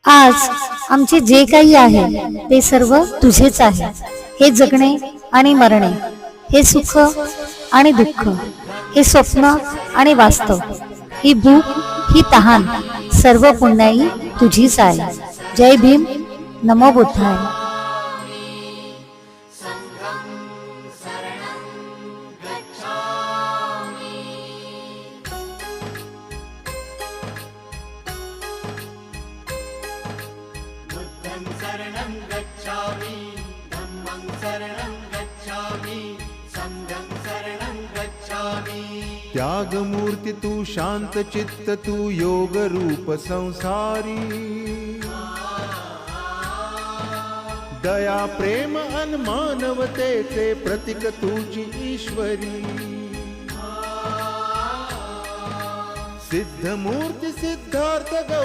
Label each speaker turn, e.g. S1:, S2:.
S1: आज आमचे जे काही आहे ते सर्व तुझेच आहे. हे जगणे आणि मरणे, हे सुख आणि दुःख, हे स्वप्न आणि वास्तव, ही भूक, ही तहान, सर्व पुण्याई तुझीच आहे. जय भीम. नमो बुद्धाय.
S2: शरणं गच्छामि धम्मं शरणं गच्छामि संघं शरणं गच्छामि.
S3: त्यागमूर्ती तू, शांत चित्त तू, योग रूप संसारी. दया प्रेम अन मानवतेचे प्रतीक तुझी ईश्वरी. सिद्ध मूर्ती सिद्धार्थ